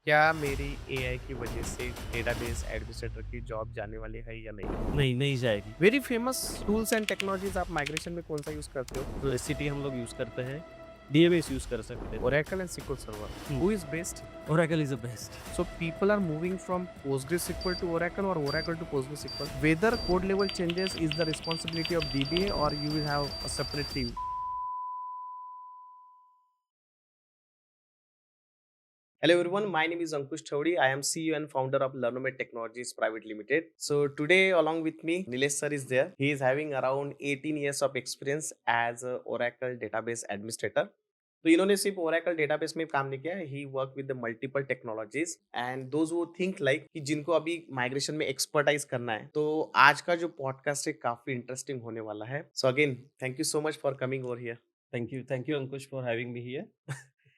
क्या मेरी एआई की वजह से डेटाबेस एडमिनिस्ट्रेटर की जॉब जाने वाली है या नहीं? नहीं, नहीं जाएगी। Very famous tools and technologies आप माइग्रेशन में कौन सा यूज करते हो? तो एससीटी हम लोग यूज़ करते हैं, डीएमएस यूज़ कर सकते हैं। Oracle and SQL Server. Hmm, Who is best? Oracle is the best. So people are moving from PostgreSQL to Oracle or Oracle to PostgreSQL. Whether code level changes is the responsibility of DBA or you will have a separate team. Hello everyone, my name is Ankush Chaudhary. I am CEO and founder of Learnomed Technologies Private Limited. So today along with me, Nilesh sir is there. He is having around 18 years of experience as a Oracle database administrator. तो इन्होंने सिर्फ Oracle database में काम नहीं किया, he work with the multiple technologies and those वो think like कि जिनको अभी माइग्रेशन में एक्सपर्टाइज करना है। तो आज का जो पॉडकास्ट है काफी इंटरेस्टिंग होने वाला है। So again thank you so much for coming over here. Thank you Ankush for having me here.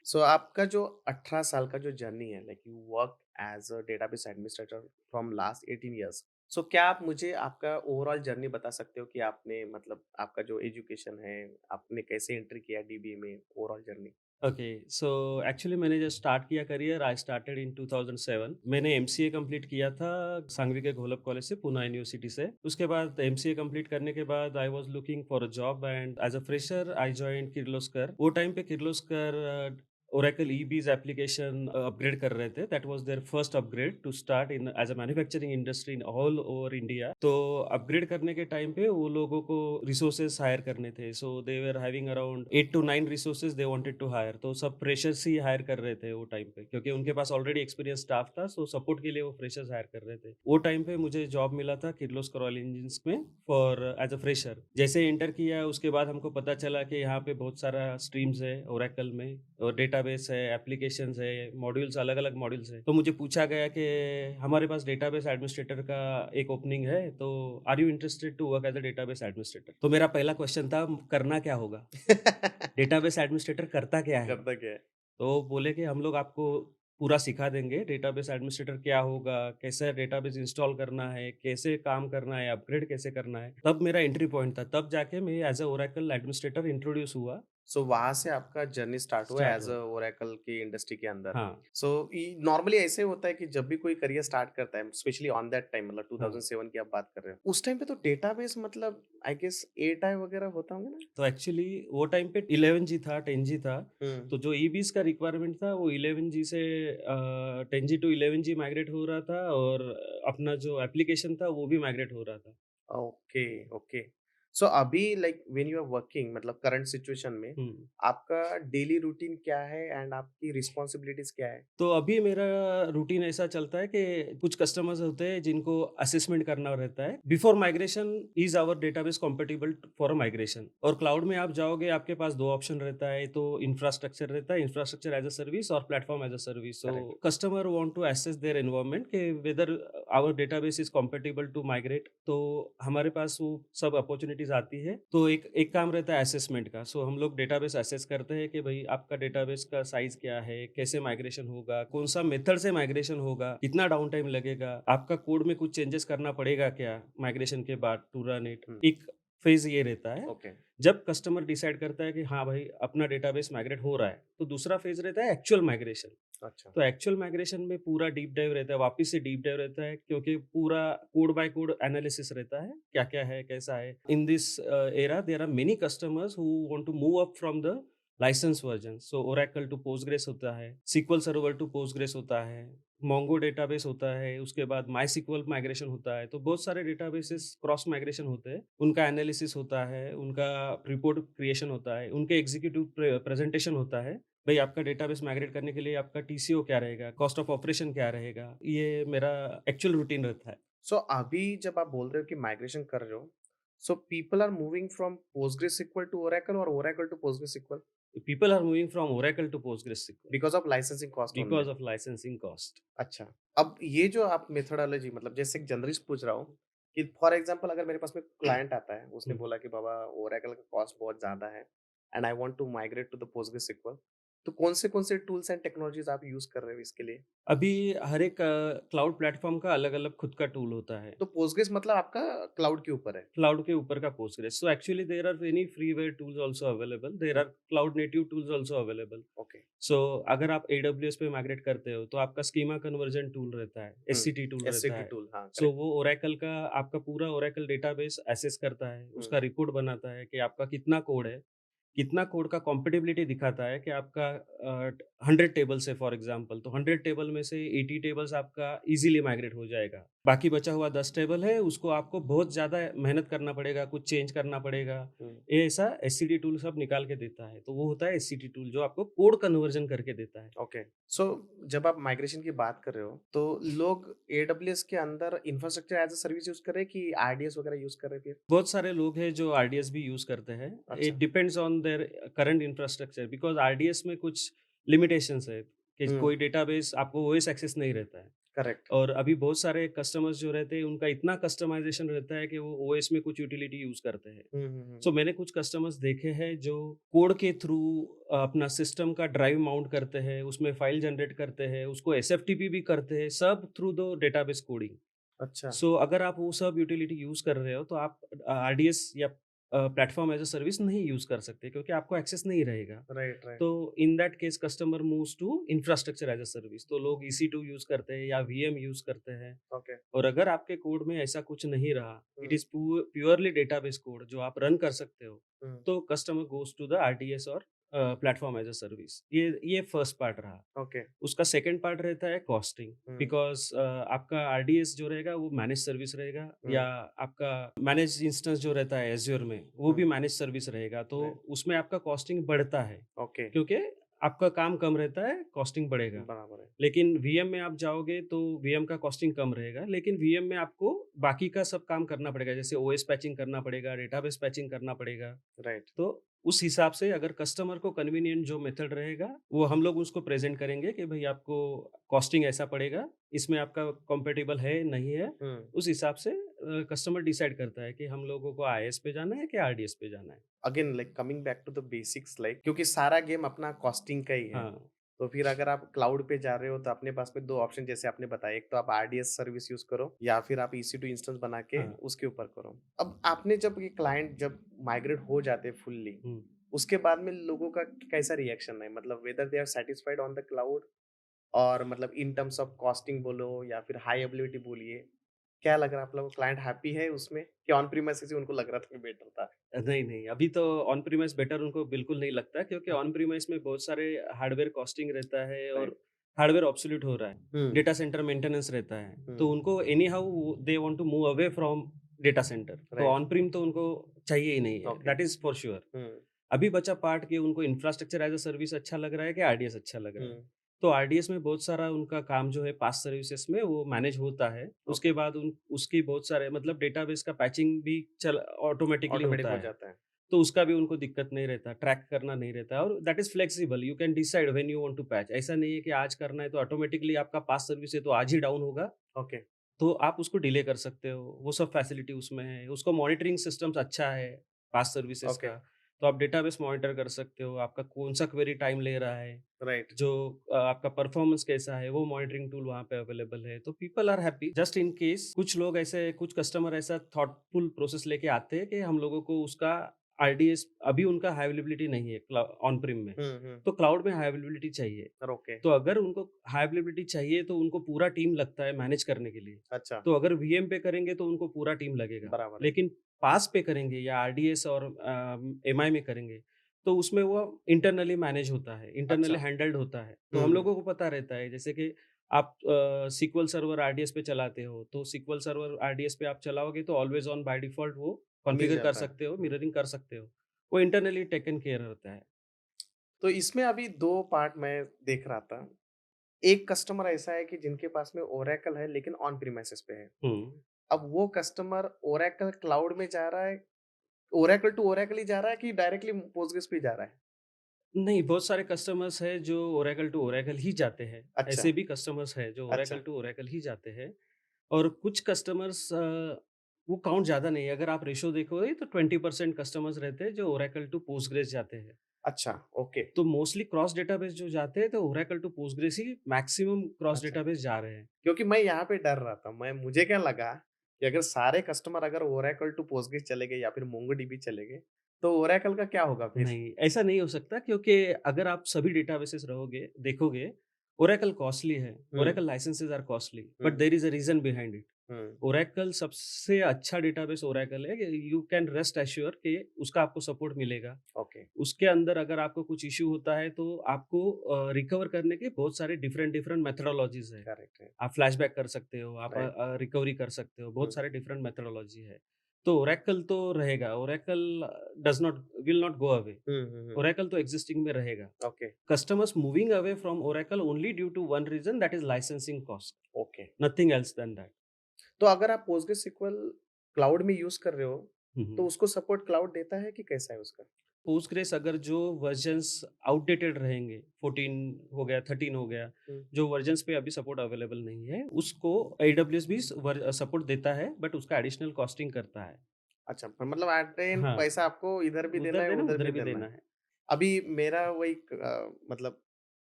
So आपका जो 18 साल का जो जर्नी है, like you work as a database administrator from last 18 years. So क्या आप मुझे आपका ओवरऑल जर्नी बता सकते हो कि आपने मतलब आपका जो एजुकेशन है, आपने कैसे एंटर किया डीबीए में, overall journey? Okay, so actually मैंने जब स्टार्ट किया करियर आई स्टार्टेड इन 2007। मैंने एमसीए कंप्लीट किया था सांगवी के घोलप कॉलेज से, पूना यूनिवर्सिटी से। उसके बाद एमसीए कंप्लीट करने के बाद I was looking for a job and as a fresher I joined Kirloskar. वो टाइम पे Kirloskar Oracle EBS application upgrade कर रहे थे। That was there first upgrade to start in as a manufacturing industry in all over India. तो upgrade करने के time पे वो लोगों को रिसोर्सेज हायर करने थे। So they were having around 8 to 9 resources they wanted to hire. तो सब फ्रेशर्स ही हायर कर रहे थे वो टाइम पे, क्योंकि उनके पास ऑलरेडी एक्सपीरियंस स्टाफ था। सो सपोर्ट के लिए वो फ्रेशर्स हायर कर रहे थे। वो टाइम पे मुझे जॉब मिला था किर्लोस्कर ऑयल इंजिन्स में फॉर एज अ फ्रेशर। जैसे एंटर किया उसके बाद हमको पता चला कि यहाँ पे बहुत सारा स्ट्रीम्स है ओरेकल में, और डेटाबेस है, एप्लीकेशंस है, मॉड्यूल्स, अलग-अलग मॉड्यूल्स है। तो मुझे पूछा गया कि हमारे पास डेटाबेस एडमिनिस्ट्रेटर का एक ओपनिंग है, तो are you interested to work as a database administrator? तो मेरा पहला क्वेश्चन था, करना क्या होगा? डेटाबेस एडमिनिस्ट्रेटर करता क्या है? करता क्या है? तो बोले कि हम लोग आपको पूरा सिखा देंगे, डेटाबेस एडमिनिस्ट्रेटर क्या होगा, कैसे डेटाबेस इंस्टॉल करना है, कैसे काम करना है, अपग्रेड कैसे करना है। तब मेरा एंट्री पॉइंट था, तब जाके मैं as a Oracle administrator introduce हुआ, सो वहां से आपका जर्नी स्टार्ट हुआ स्टार्ट एज अ हुआ। ओरेकल की इंडस्ट्री के अंदर। हाँ, सो नॉर्मली ऐसे होता है कि जब भी कोई करियर स्टार्ट करता है, स्पेशली ऑन दैट टाइम, मतलब हाँ। 2007 की आप बात कर रहे हो, उस टाइम पे तो डेटाबेस मतलब आई गेस एटाई वगैरह होता होंगे ना? तो एक्चुअली वो टाइम पे 11 जी था, 10 जी था। हम्म। तो जो ईबीज़ का रिक्वायरमेंट था वो 11 जी से 10 जी टू 11 जी माइग्रेट हो रहा था, और अपना जो एप्लीकेशन था वो भी माइग्रेट हो रहा था। Okay, okay. सो अभी like when you are working, मतलब करंट सिचुएशन में हुँ। आपका डेली रूटीन क्या है एंड आपकी रिस्पॉन्सिबिलिटीज क्या है? तो अभी मेरा रूटीन ऐसा चलता है कि कुछ कस्टमर्स होते हैं जिनको असेसमेंट करना रहता है। Before migration is our database compatible for a migration? और क्लाउड में आप जाओगे, आपके पास 2 ऑप्शन रहता है, तो इंफ्रास्ट्रक्चर रहता है, इंफ्रास्ट्रक्चर एज़ अ सर्विस और platform as a service. So correct. Customer want to assess their environment कि whether our database is compatible to migrate, तो हमारे पास वो सब अपॉर्च्युनिटीज़ आती है। तो एक एक काम रहता है असेसमेंट का। सो हम लोग डेटाबेस असेस करते हैं कि भई आपका डेटाबेस का साइज़ क्या है, कैसे माइग्रेशन होगा, कौन-सा मेथड से माइग्रेशन होगा, कितना डाउन टाइम लगेगा, आपका कोड में कुछ चेंजेस करना पड़ेगा क्या माइग्रेशन के बाद टू रन इट? हम्म। एक फेज़ ये रहता है। ओके। जब कस्टमर डिसाइड करता है कि हाँ भाई, अपना डेटाबेस माइग्रेट हो रहा है, तो दूसरा फेज़ रहता है एक्चुअल माइग्रेशन। अच्छा। तो एक्चुअल माइग्रेशन में पूरा डीप डाइव रहता है, वापस से डीप डाइव रहता है, क्योंकि पूरा कोड बाय कोड एनालिसिस रहता है, क्या-क्या है, कैसा है। In this era there are many customers who want to move up from the license version. So Oracle to Postgres होता है, सीक्वल सर्वर टू पोस्टग्रेस होता है, मोंगो डेटाबेस होता है, उसके बाद मायसीक्वल माइग्रेशन होता है। तो बहुत सारे डेटाबेसेस क्रॉस माइग्रेशन होते हैं, उनका एनालिसिस होता है, उनका रिपोर्ट क्रिएशन होता है, उनके एग्जीक्यूटिव प्रेजेंटेशन होता है। भई आपका डेटाबेस माइग्रेट करने के लिए आपका टीसीओ क्या रहेगा? कॉस्ट ऑफ ऑपरेशन क्या रहेगा? ये मेरा एक्चुअल रूटीन रहता है। सो अभी जब आप बोल रहे हो कि माइग्रेशन कर रहे हो, so people are moving from PostgreSQL to Oracle और Oracle to PostgreSQL people are moving from Oracle to PostgreSQL because of licensing cost only. Because of licensing cost. अच्छा, अब ये जो आप मेथोडोलॉजी, मतलब जैसे एक जनरलिस्ट पूछ रहा हूँ कि फॉर एग्ज़ाम्पल अगर मेरे पास में क्लाइंट आता है, उसने हुँ, बोला कि बाबा ओरेकल का कॉस्ट बहुत ज़्यादा है and I want to migrate to the PostgreSQL। तो कौन से टूल्स एंड टेक्नोलॉजीज आप यूज कर रहे हो इसके लिए? अभी हर एक क्लाउड प्लेटफ़ॉर्म का अलग-अलग खुद का टूल होता है। तो पोस्टग्रेस मतलब आपका क्लाउड के ऊपर है? क्लाउड के ऊपर का Postgres. So actually there are many freeware tools also available. There hmm, are cloud native tools also available. Okay. So अगर आप एडब्ल्यूएस पे माइग्रेट करते हो, तो आपका स्कीमा कन्वर्जन टूल रहता है, हुँ, एससीटी टूल रहता एससीटी है। टूल, हाँ, सो करेक्ट। वो ओरेकल का आपका पूरा ओरेकल डेटाबेस एक्सेस करता है, हुँ, उसका रिपोर्ट बनाता है कि आपका कितना कोड है, कितना कोड का कॉम्पेटिबिलिटी दिखाता है कि आपका 100 टेबल्स है फॉर एग्जांपल, तो 100 टेबल में से 80 टेबल्स आपका इजीली माइग्रेट हो जाएगा। बाकी बचा हुआ 10 टेबल है, उसको आपको बहुत ज़्यादा मेहनत करना पड़ेगा, कुछ चेंज करना पड़ेगा। हुँ, ये ऐसा एससीटी टूल सब निकाल के देता है। तो वो होता है एससीटी टूल जो आपको कोड कन्वर्जन करके देता है। ओके। सो जब आप माइग्रेशन की बात कर रहे हो, तो लोग एडब्ल्यूएस के अंदर infrastructure as a service use कर रहे हैं कि आरडीएस वगैरह यूज़ कर रहे हैं फिर? बहुत सारे लोग हैं जो आरडीएस भी यूज़ करते हैं। इट अच्छा। Depends on their current infrastructure because RDS में कुछ लिमिटेशंस है कि हुँ, कोई डेटाबेस आपको ओएस एक्सेस नहीं रहता है। करेक्ट। और अभी बहुत सारे कस्टमर्स जो रहते हैं उनका इतना कस्टमाइज़ेशन रहता है कि वो ओएस में कुछ यूटिलिटी यूज़ करते हैं। हुँ, हुँ, हुँ, सो मैंने कुछ कस्टमर्स देखे हैं जो कोड के थ्रू अपना सिस्टम का ड्राइव माउंट करते हैं, उसमें फाइल जनरेट करते हैं, उसको एसएफटीपी भी करते हैं, सब थ्रू द डेटाबेस कोडिंग। अच्छा। सो अगर आप वो सब यूटिलिटी यूज़ कर रहे हो तो आप आरडीएस या प्लेटफ़ॉर्म एज़ अ सर्विस नहीं यूज़ कर सकते क्योंकि आपको एक्सेस नहीं रहेगा। Right, right. तो in that case customer moves to infrastructure as a service. तो लोग ईसी2 यूज़ करते हैं या वीएम यूज़ करते हैं। ओके। और अगर आपके कोड में ऐसा कुछ नहीं रहा, it hmm, is purely database code जो आप रन कर सकते हो, हुँ, तो customer goes to the RDS और प्लेटफ़ॉर्म एज़ अ सर्विस। ये फर्स्ट पार्ट रहा। ओके। उसका सेकंड पार्ट रहता है कॉस्टिंग हुँ, बिकॉज़ आपका आरडीएस जो रहेगा वो मैनेज सर्विस रहेगा या हुँ, आपका मैनेज इंस्टेंस जो रहता है एज़्योर में, वो भी हुँ, मैनेज सर्विस रहेगा। तो राइट। उसमें आपका कॉस्टिंग बढ़ता है ओके, क्योंकि आपका काम कम रहता है, कॉस्टिंग बढ़ेगा। बराबर है। लेकिन वीएम में आप जाओगे तो वीएम का कॉस्टिंग कम रहेगा, लेकिन वीएम में आपको बाकी का सब काम करना पड़ेगा, जैसे ओएस पैचिंग करना पड़ेगा, डेटाबेस पैचिंग करना पड़ेगा। राइट। तो उस हिसाब से अगर कस्टमर को कन्वीनिएंट जो मेथड रहेगा, वो हम लोग उसको प्रेज़ेंट करेंगे कि भई आपको कॉस्टिंग ऐसा पड़ेगा, इसमें आपका कंपैटिबल है, नहीं है। हुँ। उस हिसाब से कस्टमर डिसाइड करता है कि हम लोगों को आईएएस पे जाना है कि आरडीएस पे जाना है। Again like coming back to the basics, like क्योंकि सारा गेम अपना कॉस्टिंग का ही है। हाँ, तो फिर अगर आप क्लाउड पे जा रहे हो तो अपने पास में 2 ऑप्शन जैसे आपने बताया, एक तो आप आरडीएस सर्विस यूज़ करो या फिर आप ईसी2 इंस्टेंस बना के हाँ। उसके ऊपर करो। अब आपने जब ये क्लाइंट जब माइग्रेट हो जाते हैं फुल्ली, हुँ। उसके बाद में लोगों का कैसा रिएक्शन है? मतलब whether they are satisfied on the cloud और मतलब इन टर्म्स ऑफ कॉस्टिंग बोलो या फिर हाई अवेलेबिलिटी बोलिए, क्या लग रहा है आप लोगों को, क्लाइंट हैप्पी है उसमें कि ऑन प्रीमाइसेस ही उनको लग रहा था कि बेटर था? नहीं, नहीं, अभी तो ऑन प्रीमाइस बेटर उनको बिल्कुल नहीं लगता क्योंकि ऑन प्रीमाइस में बहुत सारे हार्डवेयर कॉस्टिंग रहता है राइट। और हार्डवेयर ऑब्सोल्यूट हो रहा है। हुँ, डेटा सेंटर मेंटेनेंस रहता है। तो हुँ, उनको anyhow they want to move away from data centre. तो राइट, ऑन प्रीम तो उनको चाहिए ही नहीं है, okay. That is for sure. Hmm, अभी बचा पार्ट कि उनको इंफ्रास्ट्रक्चर एज़ अ सर्विस अच्छा लग रहा है कि आरडीएस अच्छा लग रहा है। हुँ, तो आरडीएस में बहुत सारा उनका काम जो है पास सर्विसेज़ में वो मैनेज होता है। ओके, उसके बाद उन उसकी बहुत सारे मतलब डेटाबेस का पैचिंग भी चल ऑटोमैटिकली ऑटोमेटिक होता हो है। जाता है। तो उसका भी उनको दिक्कत नहीं रहता, ट्रैक करना नहीं रहता और that is flexible, you can decide when you want to patch. ऐसा नहीं है कि आज करना है तो ऑटोमैटिकली आपका पास सर्विस है तो आज ही डाउन होगा, ओके, तो आप उसको डिले कर सकते हो, वो सब फैसिलिटी उसमें है। उसको मॉनिटरिंग सिस्टम्स अच्छा है पास सर्विसेज़ ओके, का, तो आप डेटाबेस मॉनिटर कर सकते हो, आपका कौन-सा क्वेरी टाइम ले रहा है, राइट। जो आपका परफॉर्मेंस कैसा है, वो मॉनिटरिंग टूल वहाँ पे अवेलेबल है। तो people are happy. Just in case कुछ लोग ऐसे कुछ कस्टमर ऐसा थॉटफुल प्रोसेस लेके आते हैं कि हम लोगों को उसका आरडीएस अभी उनका हाई अवेलेबिलिटी नहीं है ऑन प्रिम में, हुँ, हुँ, तो क्लाउड में हाई अवेलेबिलिटी चाहिए। ओके, तो अगर उनको हाई अवेलेबिलिटी चाहिए तो उनको पूरा टीम लगता है मैनेज करने के लिए। अच्छा, तो अगर वीएम पे करेंगे तो उनको पूरा टीम लगेगा। बराबर है। लेकिन पास पे करेंगे या आरडीएस और एमआई में करेंगे, तो उसमें वो इंटरनली मैनेज होता है, इंटरनली अच्छा, हैंडल्ड होता है। तो हुँ, हम हुँ, लोगों को पता रहता है जैसे कि आप सीक्वल सर्वर आरडीएस पे चलाते हो, तो सीक्वल सर्वर आरडीएस पे आप चलाओगे तो ऑलवेज़ ऑन बाय डिफ़ॉल्ट वो मिल कॉन्फ़िगर कर जाता है। सकते हो, हुँ, मिररिंग कर सकते हो। वो इंटरनली टेकन केयर रहता है। तो इसमें अभी 2 पार्ट मैं देख रहा था। एक कस्टमर ऐसा है कि जिनके पास में ओरेकल है लेकिन ऑन प्रीमाइसेस पे है। हुँ। अब वो कस्टमर ओरेकल क्लाउड में जा रहा है, ओरेकल टू ओरेकल ही जा रहा है कि डायरेक्टली पोस्टग्रेस पे ही जा रहा है? नहीं, बहुत सारे कस्टमर्स हैं जो ओरेकल टू ओरेकल ही जाते हैं। अच्छा, ऐसे भी कस्टमर्स हैं जो अच्छा, ओरेकल टू ओरेकल ही जाते हैं और कुछ कस्टमर्स वो काउंट ज़्यादा नहीं है। अगर आप रेशियो देखोगे तो 20% कस्टमर्स रहते हैं जो ओरेकल टू पोस्टग्रेस जाते हैं। अच्छा, ओके। तो मोस्टली क्रॉस डेटाबेस जो जाते हैं तो ओरेकल टू पोस्टग्रेस ही मैक्सिमम क्रॉस अच्छा, डेटाबेस जा रहे हैं। क्योंकि मैं यहाँ पे डर रहा था। मुझे क्या लगा कि अगर सारे कस्टमर अगर ओरेकल टू पोस्टग्रेस चले गए या फिर मोंगोडीबी चले गए, तो ओरेकल का क्या होगा फिर? नहीं, ऐसा नहीं हो सकता क्योंकि अगर आप सभी डेटाबेसेस देखोगे, ओरेकल कॉस्टली है, hmm, Oracle licences are costly, but hmm, there is a reason behind it. Hmm, Oracle सबसे अच्छा डेटाबेस ओरेकल है, यू कैन रेस्ट एश्योर कि उसका आपको सपोर्ट मिलेगा। ओके, उसके अंदर अगर आपको कुछ इश्यू होता है तो आपको रिकवर करने के बहुत सारे डिफरेंट डिफरेंट मेथोडोलॉजीज़ है। करेक्ट है। आप फ्लैशबैक कर सकते हो, आप राइट। रिकवरी कर सकते हो, बहुत हुँ, सारे डिफरेंट मेथोडोलॉजी है। तो ओरेकल तो रहेगा, Oracle does not will not go away, hmm, hmm, hmm, Oracle तो एक्सिस्टिंग में रहेगा। Okay, customers moving away from Oracle only due to one reason that is licensing cost, okay. Nothing else than that. तो अगर आप PostgreSQL cloud में use कर रहे हो, हुँ, तो हुँ। उसको सपोर्ट क्लाउड देता है कि कैसा है उसका? पोस्टग्रेस अगर जो वर्जन्स आउटडेटेड रहेंगे, 14 हो गया, 13 हो गया, हुँ, जो वर्जन्स पे अभी सपोर्ट अवेलेबल नहीं है, उसको एडब्ल्यूएस भी सपोर्ट देता है, बट उसका एडिशनल कॉस्टिंग करता है। अच्छा, पर मतलब एट द एंड हाँ, पैसा आपको इधर भी देना उधर है, देना, उधर भी उधर भी देना देना है। है। अभी मेरा वही मतलब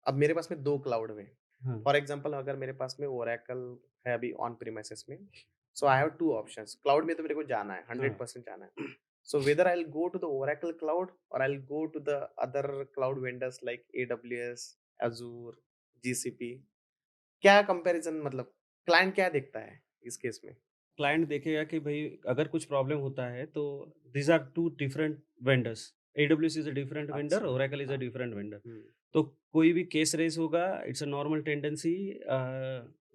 अब मेरे पास में 2 क्लाउड में हाँ, फॉर एग्ज़ाम्पल अगर मेरे पास में ओरेकल है अभी ऑन प्रीमाइसेस में, सो आई हैव 2 ऑप्शंस क्लाउड में तो मेरे को जाना है, हाँ। 100% जाना है। So whether I will go to the Oracle cloud और I will go to the other cloud vendors like AWS, Azure, GCP क्या कंपैरिज़न मतलब क्लाइंट क्या देखता है इस केस में? क्लाइंट देखेगा कि भई अगर कुछ प्रॉब्लम होता है तो these are 2 different vendors. AWS is a different vendor, अच्छा, ओरेकल इज़ अ हाँ। Different vendor. हुँ, तो कोई भी केस रेज़ होगा, it's a normal tendency,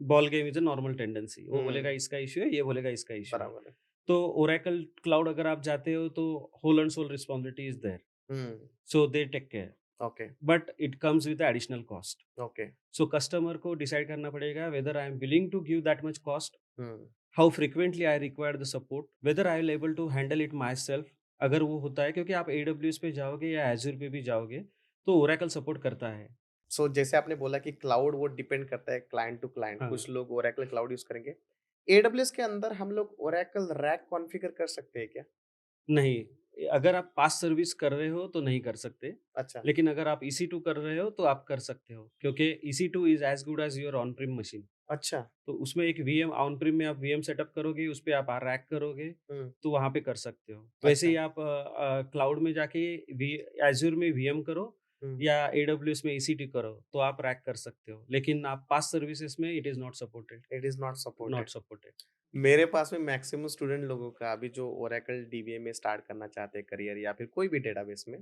ball game is a normal tendency. वो बोलेगा हुँ, इसका इश्यू है, ये बोलेगा इसका इश्यू है। बराबर है। तो ओरेकल क्लाउड अगर आप जाते हो तो whole and sole responsibility is there, hmm, so they take care, okay, but it comes with additional cost. Okay. So customer को डिसाइड करना पड़ेगा whether I am willing to give that much cost, hmm, how frequently I require the support, whether I will able to handle it myself. अगर वो होता है, क्योंकि आप AWS पे जाओगे या एज्योर पे भी जाओगे तो ओरेकल सपोर्ट करता है। सो जैसे आपने बोला कि क्लाउड वो डिपेंड करता है क्लाइंट टू क्लाइंट, हाँ, कुछ लोग ओरेकल क्लाउड यूज़ करेंगे। AWS के अंदर हम लोग ओरेकल रैक कॉन्फ़िगर कर सकते हैं क्या? नहीं, अगर आप पास सर्विस कर रहे हो तो नहीं कर सकते, अच्छा, लेकिन अगर आप EC2 कर रहे हो तो आप कर सकते हो, क्योंकि EC2 is as good as your on prim machine. अच्छा, तो उसमें एक वीएम ऑन प्रिम में आप वीएम सेटअप करोगे, उसपे आप रैक करोगे, हुँ, तो वहाँ पे कर सकते हो। वैसे अच्छा, ही आप क्लाउड में जाके वी एज़्योर में वीएम करो हुँ, या एडब्ल्यूएस में EC2 करो, तो आप रैक कर सकते हो। लेकिन आप पास सर्विसेज़ में it is not supported, it is not not supported. Supported. मेरे पास में मैक्सिमम स्टूडेंट लोगों का अभी जो ओरेकल डीबीए में स्टार्ट करना चाहते हैं करियर या फिर कोई भी डेटाबेस में,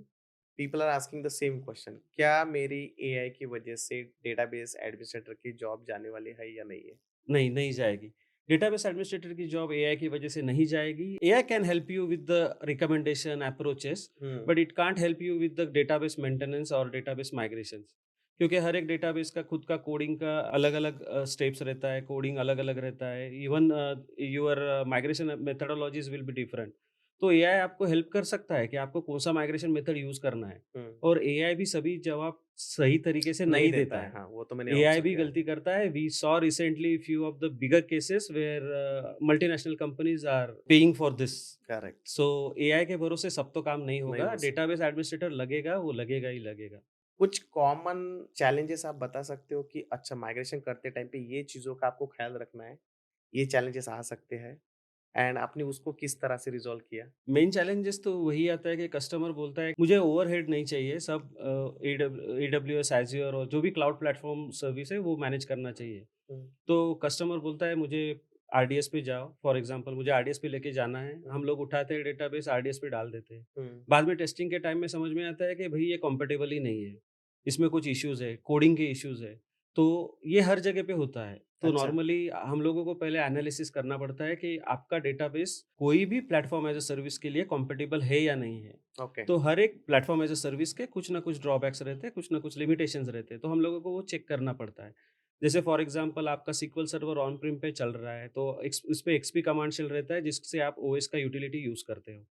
people are asking the same question क्या मेरी एआई की वजह से डेटाबेस एडमिनिस्ट्रेटर की जॉब जाने वाली है या नहीं है? नहीं, नहीं जाएगी। डेटाबेस एडमिनिस्ट्रेटर की जॉब एआई की वजह से नहीं जाएगी। AI can help you with the recommendation approaches, hmm, but it can't help you with the database maintenance और डेटाबेस माइग्रेशंस। क्योंकि हर एक डेटाबेस का खुद का कोडिंग का अलग-अलग स्टेप्स रहता है, कोडिंग अलग-अलग रहता है। Even your migration methodologies will be different. तो एआई आपको हेल्प कर सकता है कि आपको कौन-सा माइग्रेशन मेथड यूज़ करना है, हुँ, और एआई भी सभी जवाब सही तरीके से नहीं नहीं देता देता है, है। हाँ, वो तो मैंने एआई ऑब्ज़र्व भी किया है। गलती करता है। We saw recently few of the bigger cases where multinational companies are paying for this. Correct, so AI के भरोसे सब तो काम नहीं नहीं होगा। हो डेटाबेस सकता। एडमिनिस्ट्रेटर लगेगा, वो लगेगा ही लगेगा। कुछ कॉमन चैलेंजेस आप बता सकते हो कि अच्छा माइग्रेशन करते टाइम पे ये चीज़ों का आपको ख़्याल रखना है, ये चैलेंजेस आ सकते हैं एंड आपने उसको किस तरह से रिज़ॉल्व किया? मेन चैलेंजेस तो वही आता है कि कस्टमर बोलता है मुझे ओवरहेड नहीं चाहिए, सब एडब्ल्यूएस, एज़्योर और जो भी क्लाउड प्लेटफॉर्म सर्विस है वो मैनेज करना चाहिए। हुँ, तो कस्टमर बोलता है मुझे आरडीएस पे जाओ, फॉर एग्जांपल मुझे आरडीएस पे लेके जाना है। हुँ, हम लोग उठाते हैं डेटाबेस, आरडीएस पे डाल देते हैं। हुँ, बाद में टेस्टिंग के टाइम में समझ में आता है कि भई ये कंपैटिबल ही नहीं है। इसमें कुछ इश्यूज़ है, कोडिंग के इश्यूज़ है। तो ये हर जगह पे होता है। तो अच्छा, नॉर्मली हम लोगों को पहले एनालिसिस करना पड़ता है कि आपका डेटाबेस कोई भी प्लेटफ़ॉर्म एज़ अ सर्विस के लिए कंपैटिबल है या नहीं है। ओके, तो हर एक प्लेटफ़ॉर्म एज़ अ सर्विस के कुछ ना कुछ ड्रॉबैक्स रहते हैं, कुछ ना कुछ लिमिटेशंस रहते हैं। तो हम लोगों को वो चेक करना पड़ता है। जैसे फॉर एग्ज़ाम्पल आपका SQL सर्वर ऑन प्रिम पे चल रहा है, तो उसपे एक्सपी कमांड शेल रहता है जिससे आप ओएस का यूटिलिटी यूज़ करते हो।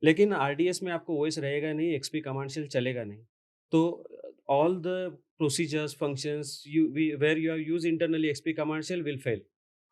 लेकिन आरडीएस में आपको ओएस रहेगा नहीं, एक्सपी कमांड शेल चलेगा नहीं। तो all the procedures, functions where you have used internally XP command shell will fail.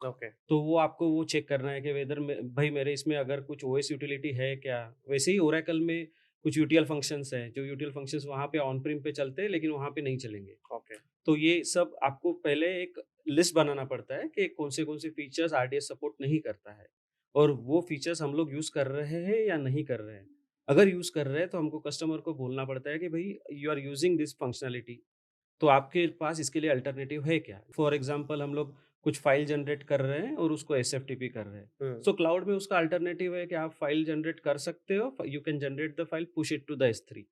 Okay, तो वो आपको वो चेक करना है कि वेदर में भाई मेरे इसमें अगर कुछ ओएस यूटिलिटी है क्या? वैसे ही ओरेकल में कुछ यूटीएल फंक्शंस हैं, जो यूटीएल फंक्शंस वहाँ पे ऑन प्रीम पे चलते हैं, लेकिन वहाँ पे नहीं चलेंगे। ओके। तो ये सब आपको पहले एक लिस्ट बनाना पड़ता है कि कौन से फीचर्स आरडीएस सपोर्ट नहीं करता है, और वो फीचर्स हम लोग यूज़ कर रहे हैं या नहीं कर रहे हैं। अगर यूज़ कर रहे हैं, तो हमको कस्टमर को बोलना पड़ता है कि भई you are using this functionality, तो आपके पास इसके लिए अल्टरनेटिव है क्या? फॉर एग्ज़ाम्पल हम लोग कुछ फ़ाइल जनरेट कर रहे हैं और उसको एसएफटीपी कर रहे हैं। हुँ, सो क्लाउड में उसका अल्टरनेटिव है कि आप फ़ाइल जनरेट कर सकते हो, you can generate the file, push it to the S3,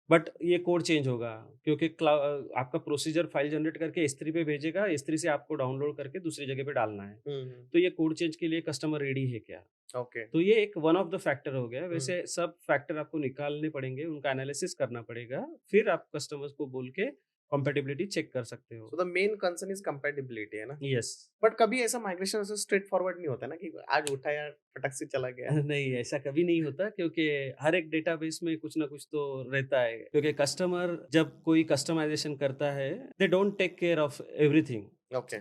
but ये कोड चेंज होगा, क्योंकि आपका प्रोसीजर फ़ाइल जनरेट करके एस3 पे भेजेगा, एस3 से आपको डाउनलोड करके दूसरी जगह पे डालना है। हुँ, हुँ। तो ये कोड चेंज के लिए कस्टमर रेडी है क्या? ओके। तो ये एक वन ऑफ द फैक्टर हो गया। हुँ। वैसे सब फैक्टर आपको निकालने पड़ेंगे, उनका एनालिसिस करना पड़ेगा, फिर आप कस्टमर्स को बोल के कंपैटिबिलिटी चेक कर सकते हो। So the main concern is compatibility है ना? यस। बट कभी ऐसा माइग्रेशन ऐसे स्ट्रेट फॉरवर्ड नहीं होता ना कि आज उठाया, फटक से चला गया? नहीं, ऐसा कभी नहीं होता, क्योंकि हर एक डेटाबेस में कुछ ना कुछ तो रहता है। क्योंकि कस्टमर जब कोई कस्टमाइज़ेशन करता है, they don't take care of everything. Okay.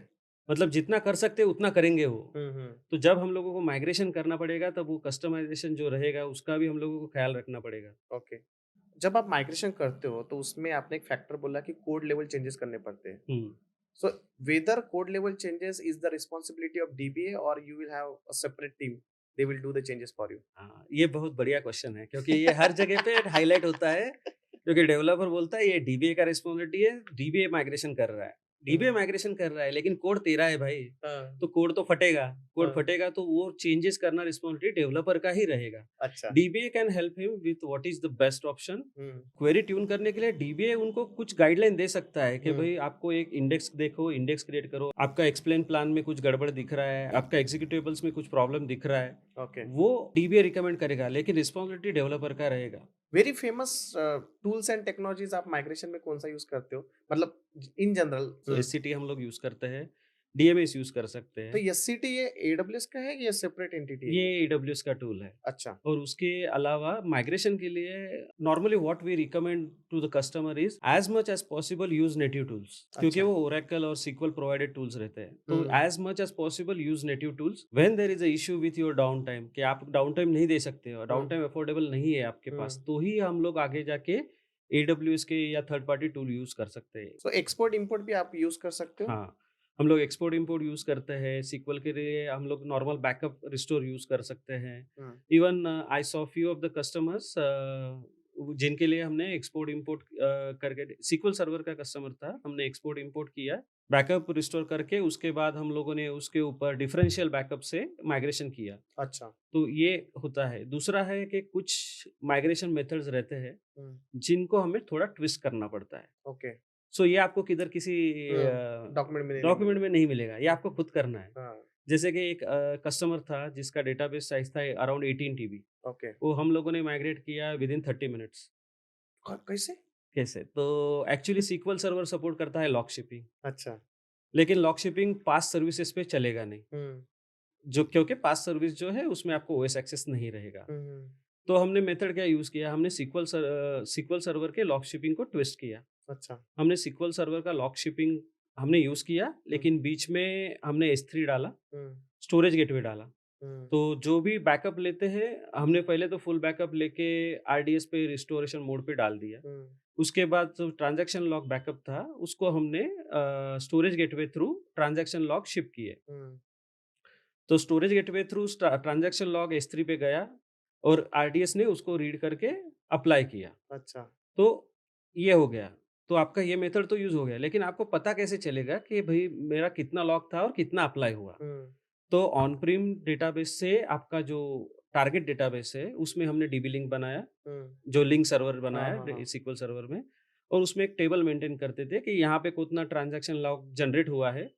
मतलब जितना कर सकते हैं उतना करेंगे वो। हुँ, हुँ। तो जब हम लोगों को माइग्रेशन करना पड़ेगा, तब वो कस्टमाइज़ेशन जो रहेगा उसका भी हम लोगों को ख्याल रखना पड़ेगा। ओके। जब आप माइग्रेशन करते हो तो उसमें आपने एक फैक्टर बोला कि कोड लेवल चेंजेस करने पड़ते हैं। हुँ। So whether code level changes is the responsibility of DBA or you will have a separate team. They will do the changes for you. हाँ, ये बहुत बढ़िया क्वेश्चन है, क्योंकि ये हर जगह पे हाइलाइट होता है, क्योंकि डेवलपर बोलता है ये डीबीए का रिस्पॉन्सिबिलिटी है, डीबीए माइग्रेशन कर रहा है। डीबीए हुँ। माइग्रेशन कर रहा है, लेकिन कोड तेरा है भाई, हाँ, तो कोड तो फटेगा। कोड हाँ। फटेगा तो वो चेंजेस करना रिस्पॉन्सिबिलिटी डेवलपर का ही रहेगा। अच्छा। DBA can help him with what is the best option. Hmm, query tune करने के लिए डीबीए उनको कुछ गाइडलाइन दे सकता है कि हुँ, भाई आपको एक इंडेक्स देखो, इंडेक्स क्रिएट करो, आपका एक्सप्लेन प्लान में कुछ गड़बड़ दिख रहा है, आपका एग्जीक्यूटिबल्स में कुछ प्रॉब्लम दिख रहा है, ओके। वो डीबीए रिकमेंड करेगा, लेकिन रिस्पॉन्सिबिलिटी डेवलपर का रहेगा। Very famous tools and technologies आप माइग्रेशन में कौन-सा यूज़ करते हो? मतलब इन जनरल। तो एससीटी हम लोग यूज़ करते हैं, डीएमएस यूज़ कर सकते तो हैं। एससीटी ये एडब्ल्यूएस का है या सेपरेट एंटिटी है ये ये? एडब्ल्यूएस का टूल है। अच्छा। और उसके अलावा माइग्रेशन के लिए normally what we recommend to the customer is as much as possible use native tools, क्योंकि अच्छा। वो ओरेकल और सीक्वल प्रोवाइडेड टूल्स रहते हैं। तो hmm, as much as possible use native tools when there is a issue with your down time, कि आप down time नहीं दे सकते हो, डाउन हुँ, टाइम अफोर्डेबल नहीं है आपके पास, हुँ। तो ही हम लोग आगे जाके एडब्ल्यूएस के या थर्ड पार्टी टूल यूज कर सकते हैं। सो एक्सपोर्ट इंपोर्ट भी आप यूज़ कर सकते हो? हाँ, हम लोग एक्सपोर्ट इंपोर्ट यूज़ करते हैं, सीक्वल के लिए हम लोग नॉर्मल बैकअप रिस्टोर यूज़ कर सकते हैं। Hmm, even I saw few of the customers जिनके लिए हमने एक्सपोर्ट इंपोर्ट करके, सीक्वल सर्वर का कस्टमर था, हमने एक्सपोर्ट इंपोर्ट किया, बैकअप रिस्टोर करके उसके बाद हम लोगों ने उसके ऊपर डिफरेंशियल बैकअप से माइग्रेशन किया। अच्छा। तो ये होता है। दूसरा है कि कुछ माइग्रेशन मेथड्स रहते हैं, हुँ, जिनको हमें थोड़ा ट्विस्ट करना पड़ता है। ओके। सो ये आपको किधर किसी डॉक्यूमेंट में नहीं डॉक्यूमेंट मिलेगा। में नहीं मिलेगा, ये आपको खुद करना है। हाँ, जैसे कि एक कस्टमर था जिसका डेटाबेस साइज़ था अराउंड 18 टीबी, ओके। वो हम लोगों ने माइग्रेट किया विदिन 30 मिनट्स। कैसे? कैसे? तो एक्चुअली सीक्वल सर्वर सपोर्ट करता है लॉग शिपिंग, अच्छा। लेकिन लॉग शिपिंग पास सर्विसेज़ पे चलेगा नहीं। हुँ, जो क्योंकि पास सर्विस जो है उसमें आपको ओएस एक्सेस नहीं रहेगा। हुँ, हुँ। तो हमने मेथड क्या यूज़ किया, हमने सीक्वल सर्वर के लॉग शिपिंग को ट्विस्ट किया। अच्छा। हमने सीक्वल सर्वर का लॉग शिपिंग हमने यूज़ किया, हुँ, लेकिन बीच में हमने एस3 डाला, हुँ, स्टोरेज गेटवे डाला। हुँ, तो जो भी बैकअप लेते हैं, हमने पहले तो फुल बैकअप लेके आरडीएस पे रिस्टोरेशन मोड पे डाल दिया। हुँ, उसके बाद जो ट्रांज़ैक्शन लॉग बैकअप था, उसको हमने storage gateway through transaction log ship किए। हुँ। तो storage gateway through transaction log S3 पे गया और आरडीएस ने उसको रीड करके अप्लाई किया। अच्छा। तो ये हो गया। तो आपका ये मेथड तो यूज़ हो गया, लेकिन आपको पता कैसे चलेगा कि भई मेरा कितना लॉग था और कितना अप्लाई हुआ? हुँ, तो ऑन प्रीम डेटाबेस से आपका जो टारगेट डेटाबेस है, उसमें हमने डीबी लिंक बनाया, हुँ। जो लिंक सर्वर हाँ, बनाया हाँ, हाँ। सीक्वल सर्वर में, और उसमें एक टेबल मेंटेन करते थे कि यहाँ पे कितना ट्रांज़ैक्शन लॉग जनरेट हुआ है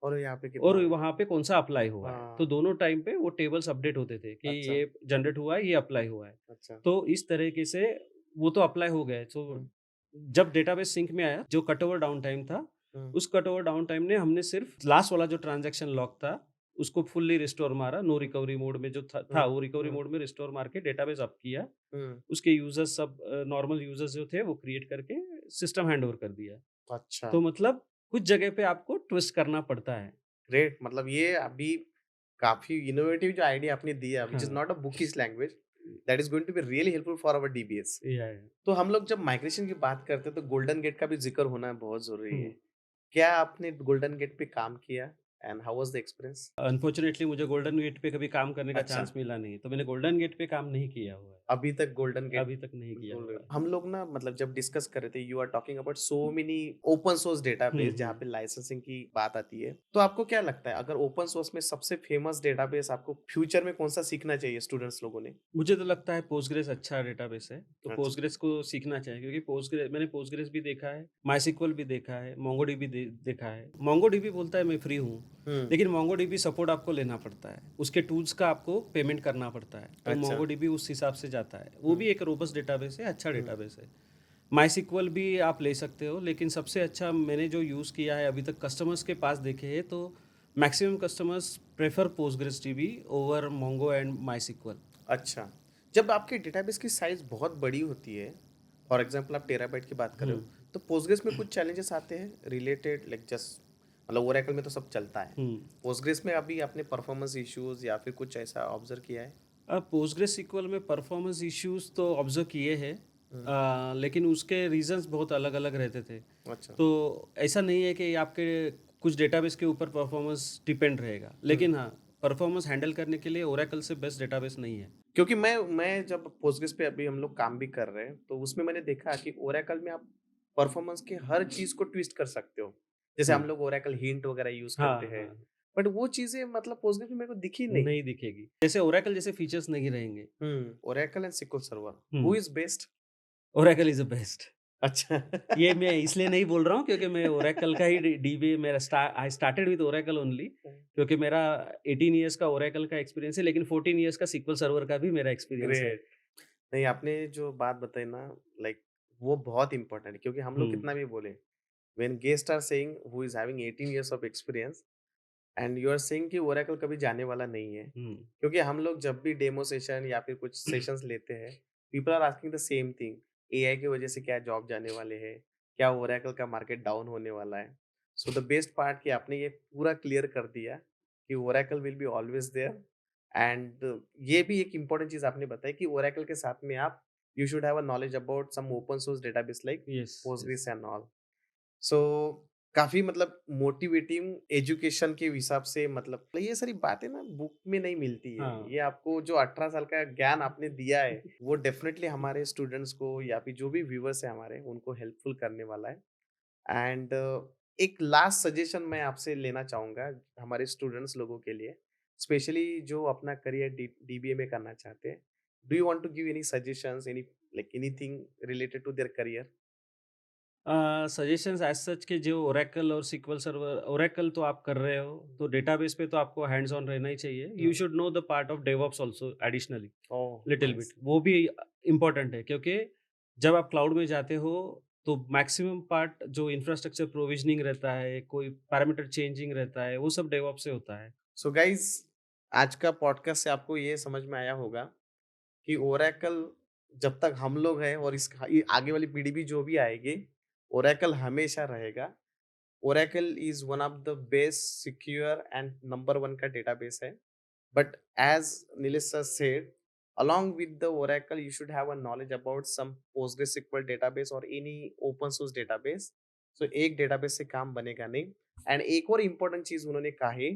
और यहाँ पे और कितना है? वहाँ पे कौन-सा अप्लाई हुआ है। तो हाँ, दोनों टाइम पे वो टेबल्स अपडेट होते थे कि अच्छा, ये जनरेट हुआ है, ये अप्लाई हुआ है। अच्छा। तो इस तरीके से वो तो अप्लाई हो गए। तो हुँ, जब डेटाबेस सिंक में आया, जो कट ओवर डाउन टाइम था, हुँ, उस कट ओवर डाउन टाइम ने हमने सिर्फ लास्ट वाला जो ट्रांज़ैक्शन लॉग था, उसको फुल्ली रिस्टोर मारा, नो रिकवरी मोड में जो था हुँ, वो रिकवरी हुँ, मोड में रिस्टोर मार के डेटाबेस अप किया। हुँ। उसके यूज़र्स सब नॉर्मल यूज़र्स जो थे वो क्रिएट करके सिस्टम हैंडओवर कर दिया। अच्छा, तो मतलब कुछ जगह पे आपको ट्विस्ट करना पड़ता है। ग्रेट। मतलब ये अभी काफ़ी इनोवेटिव जो आइडिया आपने दिया व्हिच इज़ हाँ, not a bookish language. That is going to be really helpful for our DBAs. या तो हम लोग जब माइग्रेशन की बात करते हैं तो गोल्डन गेट का भी जिक्र होना बहुत जरूरी हुँ। है। क्या आपने गोल्डन गेट पे काम किया and how was the experience? Unfortunately मुझे गोल्डन गेट पे कभी काम करने का अच्छा, चांस मिला नहीं, तो मैंने गोल्डन गेट पे काम नहीं किया हुआ है। अभी तक गोल्डन गेट अभी तक नहीं किया बोल रहे हुआ हो। है। हम लोग ना मतलब जब डिस्कस कर रहे थे, you are talking about so many open source hmm, database जहाँ हुँ। पे लाइसेंसिंग की बात आती है। तो आपको क्या लगता है अगर ओपन सोर्स में सबसे फेमस डेटाबेस आपको फ्यूचर में कौन सा सीखना चाहिए स्टूडेंट्स लोगों ने? मुझे तो लगता है पोस्टग्रेस अच्छा डेटाबेस है, तो अच्छा। पोस्टग्रेस को सीखना चाहिए क्योंकि पोस्टग्रेस भी देखा है, मायसीक्वल भी देखा है, मोंगोडीबी देखा है। मोंगोडीबी बोलता है मैं फ्री हूँ, हम्म। लेकिन मोंगोडीबी सपोर्ट आपको लेना पड़ता है। उसके टूल्स का आपको पेमेंट करना पड़ता है, तो अच्छा। मोंगोडीबी उस हिसाब से जाता है। वो हम्म। भी एक रोबस्ट डेटाबेस है, अच्छा हम्म। डेटाबेस है। मायसीक्वल भी आप ले सकते हो, लेकिन सबसे अच्छा मैंने जो यूज़ किया है अभी तक कस्टमर्स के पास देखे हैं, तो maximum customers prefer Postgres DB over Mongo and MySQL. अच्छा, जब आपके डेटाबेस की साइज बहुत बड़ी होती है, फॉर एग्जांपल आप टेराबाइट की बात कर हुँ, रहे हो, तो पोस्टग्रेस में कुछ चैलेंजेस आते हैं रिलेटेड लाइक जस्ट मतलब ओरेकल में तो सब चलता है। हुँ। पोस्टग्रेस में अभी आपने परफॉर्मेंस इश्यूज या फिर कुछ ऐसा ऑब्जर्व किया है? पोस्टग्रेस सीक्वल में परफॉर्मेंस इश्यूज तो ऑब्जर्व किए हैं, हुँ। लेकिन उसके रीजंस बहुत अलग-अलग रहते थे। अच्छा। तो ऐसा नहीं है कि आपके कुछ डेटाबेस के ऊपर परफॉर्मेंस डिपेंड रहेगा। हुँ। लेकिन हाँ, परफॉर्मेंस हैंडल करने के लिए ओरेकल से बेस्ट डेटाबेस नहीं है। क्योंकि मैं जब पोस्टग्रेस पे अभी हम लोग काम भी कर रहे हैं, तो उसमें मैंने देखा कि ओरेकल में आप परफॉर्मेंस के हर चीज़ को ट्विस्ट कर सकते हो। जैसे हुँ। हम लोग ओरेकल हिंट वगैरह यूज़ करते हाँ, हैं, हाँ। बट वो चीज़ें मतलब पोस्टग्रेस में मेरे को दिखी नहीं। नहीं दिखेगी। जैसे ओरेकल जैसे फीचर्स नहीं रहेंगे। Oracle and SQL server, who hmm. Is best? Oracle is the best. अच्छा। ये मैं इसलिए नहीं बोल रहा हूँ क्योंकि मैं ओरेकल का ही डी डीबीए मेरा I started with Oracle only, क्योंकि मेरा 18 इयर्स का ओरेकल का एक्सपीरियंस है, लेकिन 14 इयर्स का सीक्वल सर्वर का भी मेरा एक्सपीरियंस है। ग्रेट। नहीं, आपने जो बात बताई ना लाइक वो बहुत इम्पोर्टेंट है क्योंकि हम हुँ, लोग कितना भी बोले, when guest are saying who is having 18 years of experience and you are saying कि ओरेकल कभी जाने वाला नहीं है। हुँ, क्योंकि हम लोग जब भी डेमो सेशन या फिर कुछ सेशंस लेते हैं, people are asking the same thing, AI की वजह से क्या जॉब जाने वाले हैं? क्या ओरेकल का मार्केट डाउन होने वाला है? सो द बेस्ट पार्ट कि आपने ये पूरा क्लियर कर दिया कि Oracle will be always there and ये भी एक इम्पोर्टेंट चीज़ आपने बताई कि ओरेकल के साथ में आप you should have a knowledge about some open source database like yes, yes. Postgres and all. So काफ़ी मतलब मोटिवेटिंग एजुकेशन के हिसाब से मतलब ये सारी बातें ना बुक में नहीं मिलती है। हाँ, ये आपको जो 18 साल का ज्ञान आपने दिया है, वो डेफ़िनेटली हमारे स्टूडेंट्स को या फिर जो भी व्यूअर्स हैं हमारे, उनको हेल्पफुल करने वाला है। एंड एक लास्ट सजेशन मैं आपसे लेना चाहूँगा हमारे स्टूडेंट्स लोगों के लिए, स्पेशली जो अपना करियर डीबीए में करना चाहते हैं। Do you want to give any suggestions, any like anything related to their career? Suggestions as such कि जो ओरेकल और सीक्वल सर्वर ओरेकल तो आप कर रहे हो, तो डेटाबेस पे तो आपको हैंड्स ऑन रहना ही चाहिए। You hmm. Should know the part of DevOps also additionally, oh! Little bit. Nice. वो भी इम्पोर्टेंट है क्योंकि जब आप क्लाउड में जाते हो, तो मैक्सिमम पार्ट जो इंफ्रास्ट्रक्चर प्रोविज़निंग रहता है, कोई पैरामीटर चेंजिंग रहता है, वो सब डेवऑप्स से होता है। सो गाइस, आज का पॉडकास्ट से आपको ये समझ में आया होगा कि ओरेकल जब तक हम लोग हैं और इस ये आगे वाली पीढ़ी भी जो भी आएगी, ओरेकल हमेशा रहेगा। Oracle is one of the best secure and number one का डेटाबेस है। But as Nilesh sir said, along with the Oracle, you should have a knowledge about some PostgreSQL database or any open source database. So एक database से काम बनेगा नहीं। And एक और important चीज उन्होंने कही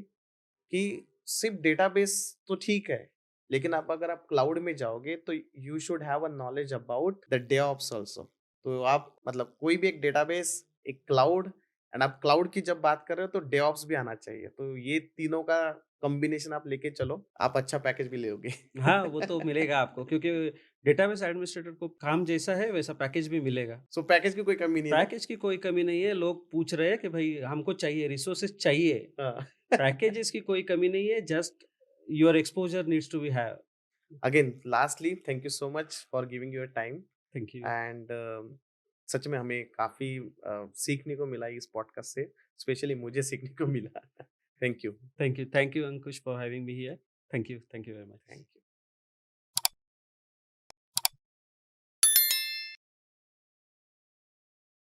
कि सिर्फ डेटाबेस तो ठीक है, लेकिन आप अगर आप क्लाउड में जाओगे तो you should have a knowledge about the DevOps also. तो आप मतलब कोई भी एक डेटाबेस, एक क्लाउड एंड आप क्लाउड की जब बात कर रहे हो तो डेवऑप्स भी आना चाहिए। तो ये तीनों का कॉम्बिनेशन आप लेके चलो, आप अच्छा पैकेज भी लोगे। हाँ, वो तो मिलेगा आपको क्योंकि डेटाबेस एडमिनिस्ट्रेटर को काम जैसा है, वैसा पैकेज भी मिलेगा। सो पैकेज की कोई कमी नहीं है ना? पैकेज की कोई कमी नहीं है, लोग पूछ रहे हैं कि भई हमको चाहिए, रिसोर्सेज़ चाहिए। हाँ। पैकेजेस की कोई कमी नहीं है, just your exposure needs to be have. Again lastly thank you so much for giving your time thank you. And सच में हमें काफ़ी सीखने को मिला इस पॉडकास्ट से, स्पेशली मुझे सीखने को मिला। Thank you. Thank you Ankush for having me here. Thank you very much. Thank you.